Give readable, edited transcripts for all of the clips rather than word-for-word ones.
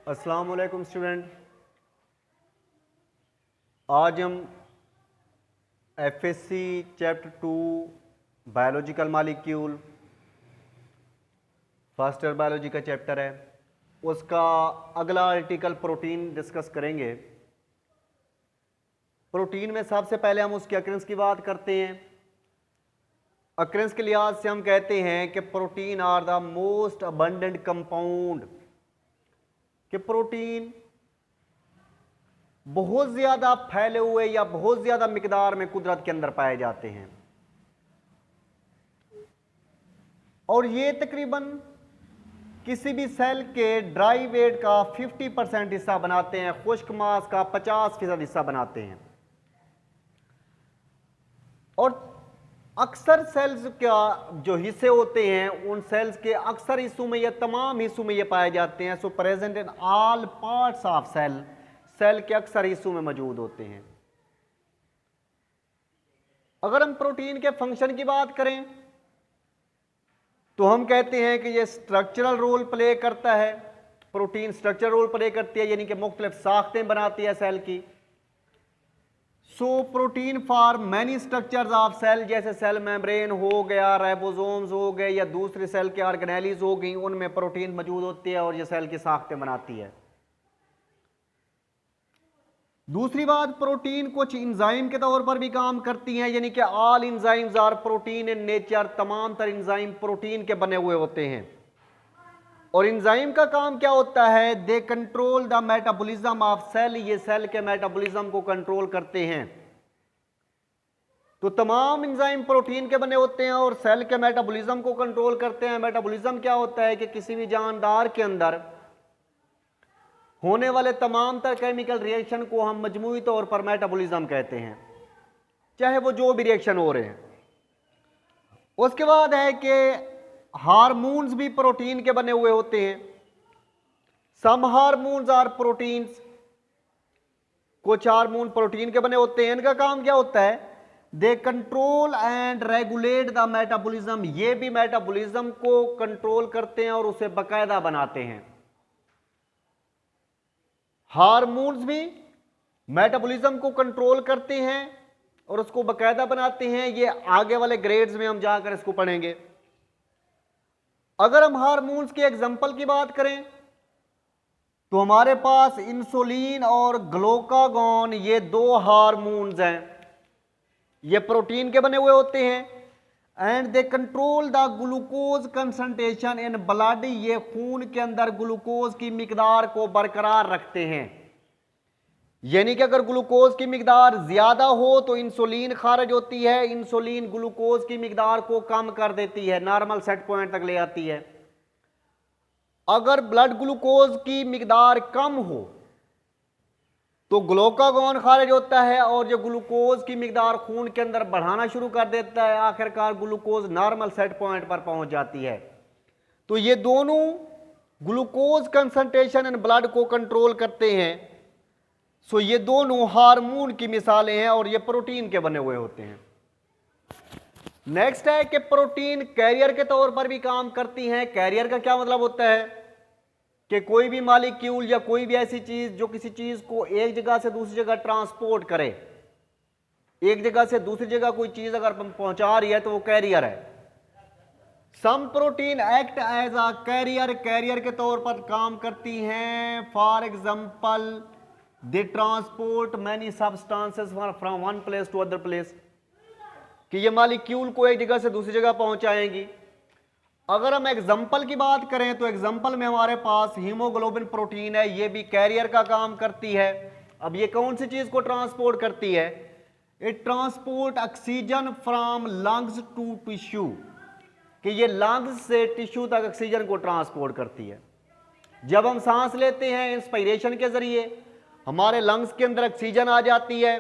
अस्सलाम वालेकुम स्टूडेंट। आज हम FSc chapter 2 biological molecule first year biology का चैप्टर है, उसका अगला आर्टिकल प्रोटीन डिस्कस करेंगे। प्रोटीन में सबसे पहले हम उसकी अक्रेंस की बात करते हैं। अक्रेंस के लिहाज से हम कहते हैं कि protein are the most abundant compound, कि प्रोटीन बहुत ज्यादा फैले हुए या बहुत ज्यादा मिकदार में कुदरत के अंदर पाए जाते हैं, और ये तकरीबन किसी भी सेल के ड्राई वेट का 50% हिस्सा बनाते हैं, खुश्क मास का 50% हिस्सा बनाते हैं। और अक्सर सेल्स का जो हिस्से होते हैं उन सेल्स के अक्सर हिस्सों में या तमाम हिस्सों में ये पाए जाते हैं। So present in all parts of cell, cell के अक्सर हिस्सों में मौजूद होते हैं। अगर हम प्रोटीन के फंक्शन की बात करें तो हम कहते हैं कि ये स्ट्रक्चरल रोल प्ले करता है। प्रोटीन स्ट्रक्चरल रोल प्ले करती है, यानी कि मुख्तलिफ साख्तें बनाती है सेल की। So protein for many structures of cell, जैसे सेल मेम्ब्रेन हो गया, राइबोसोम्स हो गए, या दूसरे सेल के ऑर्गेनेलीज हो गई, उनमें प्रोटीन मौजूद होती है और ये सेल की साख्तें बनाती है। दूसरी बात, प्रोटीन कुछ इंजाइम के तौर पर भी काम करती हैं, यानी कि all enzymes are protein in nature, तमाम तर इंजाइम प्रोटीन के बने हुए होते हैं। और इंजाइम का काम क्या होता है? They control the metabolism of cell, ये सेल के मेटाबॉलिज्म को कंट्रोल करते हैं। तो तमाम इंजाइम प्रोटीन के बने होते हैं और सेल के मेटाबॉलिज्म को कंट्रोल करते हैं। मेटाबॉलिज्म क्या होता है कि किसी भी जानदार के अंदर होने वाले तमाम तर केमिकल रिएक्शन को हम मजमूई तौर पर मेटाबॉलिज्म कहते हैं, चाहे वो जो भी रिएक्शन हो रहे हैं। उसके बाद है कि हार्मोन्स भी प्रोटीन के बने हुए होते हैं। सम हार्मोन्स आर प्रोटीन्स, कुछ हार्मोन प्रोटीन के बने होते हैं। इनका काम क्या होता है? They control and regulate the metabolism, ये भी मेटाबॉलिज्म को कंट्रोल करते हैं और उसे बाकायदा बनाते हैं। हार्मोन्स भी मेटाबॉलिज्म को कंट्रोल करते हैं और उसको बाकायदा बनाते हैं। ये आगे वाले ग्रेड्स में हम जाकर इसको पढ़ेंगे। अगर हम हार्मोन्स के एग्जांपल की बात करें तो हमारे पास इंसुलिन और ग्लूकागॉन, ये दो हार्मोन्स हैं, ये प्रोटीन के बने हुए होते हैं। And they control the glucose concentration in blood, ये खून के अंदर ग्लूकोज की मिकदार को बरकरार रखते हैं। यानी कि अगर ग्लूकोज की मिकदार ज्यादा हो तो इंसुलिन खारिज होती है, इंसुलिन ग्लूकोज की मिकदार को कम कर देती है, नॉर्मल सेट पॉइंट तक ले आती है। अगर ब्लड ग्लूकोज की मिकदार कम हो तो ग्लूकागॉन खारिज होता है और जो ग्लूकोज की मिकदार खून के अंदर बढ़ाना शुरू कर देता है, आखिरकार ग्लूकोज नॉर्मल सेट पॉइंट पर पहुंच जाती है। तो ये दोनों ग्लूकोज कंसंट्रेशन इन ब्लड को कंट्रोल करते हैं। सो ये दोनों हार्मोन की मिसालें हैं और ये प्रोटीन के बने हुए होते हैं। नेक्स्ट है कि प्रोटीन कैरियर के तौर पर भी काम करती हैं। कैरियर का क्या मतलब होता है कि कोई भी मॉलिक्यूल या कोई भी ऐसी चीज जो किसी चीज को एक जगह से दूसरी जगह ट्रांसपोर्ट करे, एक जगह से दूसरी जगह कोई चीज अगर पहुंचा रही है तो वो कैरियर है। Some protein act as a carrier, carrier के तौर पर काम करती हैं। For example they transport many substances from one place to other place, कि ये मॉलिक्यूल को एक जगह से दूसरी जगह पहुंचाएंगी। अगर हम एग्जाम्पल की बात करें तो एग्जाम्पल में हमारे पास हीमोग्लोबिन प्रोटीन है, ये भी कैरियर का काम करती है। अब ये कौन सी चीज को ट्रांसपोर्ट करती है? It transport oxygen from lungs to tissue, कि ये लंग्स से टिश्यू तक ऑक्सीजन को ट्रांसपोर्ट करती है। जब हम सांस लेते हैं इंस्पायरेशन के जरिए हमारे लंग्स के अंदर ऑक्सीजन आ जाती है,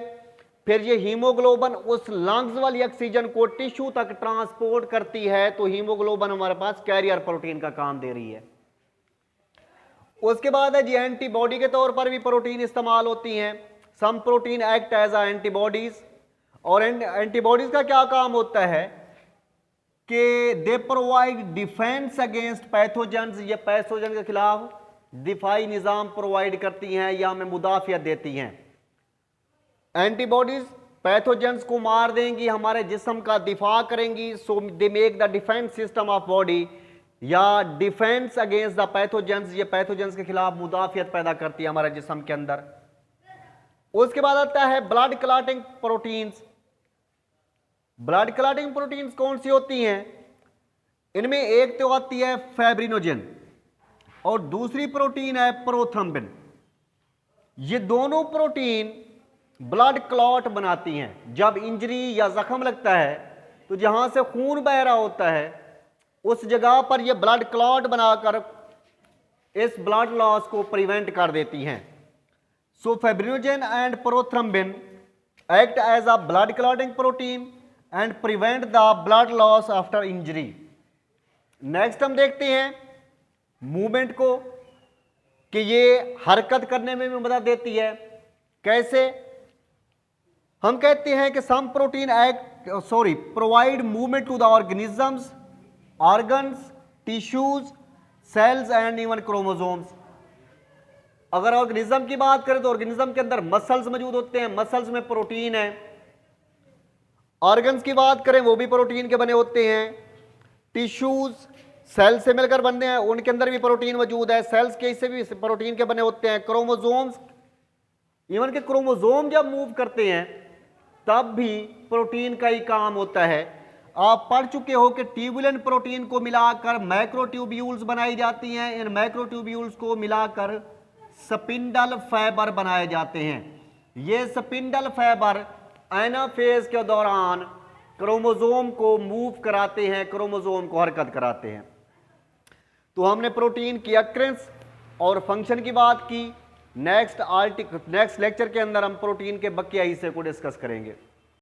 फिर ये हीमोग्लोबिन उस लंग्स वाली ऑक्सीजन को टिश्यू तक ट्रांसपोर्ट करती है। तो हीमोग्लोबिन हमारे पास कैरियर प्रोटीन का काम दे रही है। उसके बाद है जी एंटीबॉडी के तौर पर भी प्रोटीन इस्तेमाल होती हैं। Some protein act as a antibodies, और एंटीबॉडीज का क्या काम होता है कि they provide defence against pathogens, ये पैथोजन के खिलाफ दिफाई निज़ाम प्रोवाइड करती हैं या हमें मुदाफ़ियत देती हैं। एंटीबॉडीज़ पैथोजेंस को मार देंगी, हमारे जिस्म का दिफा करेंगी, so they make the defence system of body, या डिफेंस अगेंस्ट द पैथोजेंस, ये पैथोजेंस के खिलाफ मुदाफ़ियत पैदा करती है हमारे जिस्म के अंदर। उसके बाद आता है blood clotting proteins. Blood clotting proteins कौन सी होती हैं? इनमें एक तो आती है फैब्रिनोजेन और दूसरी प्रोटीन है प्रोथ्रोम्बिन। ये दोनों प्रोटीन ब्लड क्लॉट बनाती हैं। जब इंजरी या जख्म लगता है तो जहां से खून बह रहा होता है उस जगह पर ये ब्लड क्लॉट बनाकर इस ब्लड लॉस को प्रिवेंट कर देती हैं। So fibrinogen and prothrombin act as a blood clotting protein and prevent the blood loss after injury. Next हम देखते हैं मूवमेंट को कि ये हरकत करने में भी मदद देती है। कैसे? हम कहते हैं कि some protein provide movement to the organisms, organs, tissues, cells and even chromosomes. अगर ऑर्गेनिज्म की बात करें तो ऑर्गेनिज्म के अंदर मसल्स मौजूद होते हैं, मसल्स में प्रोटीन है। ऑर्गन्स की बात करें वो भी प्रोटीन के बने होते हैं। टिश्यूज सेल से मिलकर बनते हैं, उनके अंदर भी प्रोटीन मौजूद है, सेल्स के हिस्से भी प्रोटीन के बने होते हैं। क्रोमोसोम्स, इवन के क्रोमोसोम जब मूव करते हैं तब भी प्रोटीन का ही काम होता है। आप पढ़ चुके हो कि ट्यूबुलिन प्रोटीन को मिलाकर मैक्रोट्यूब्यूल्स बनाई जाती हैं। इन मैक्रोट्यूब्यूल्स को मिलाकर स्पिंडल फाइबर बनाए जाते हैं। ये स्पिंडल फाइबर एनाफेज के दौरान क्रोमोसोम को मूव कराते हैं, क्रोमोसोम को हरकत कराते हैं। तो हमने प्रोटीन की अक्रेंस और फंक्शन की बात की। नेक्स्ट लेक्चर के अंदर हम प्रोटीन के बकिया हिस्से को डिस्कस करेंगे।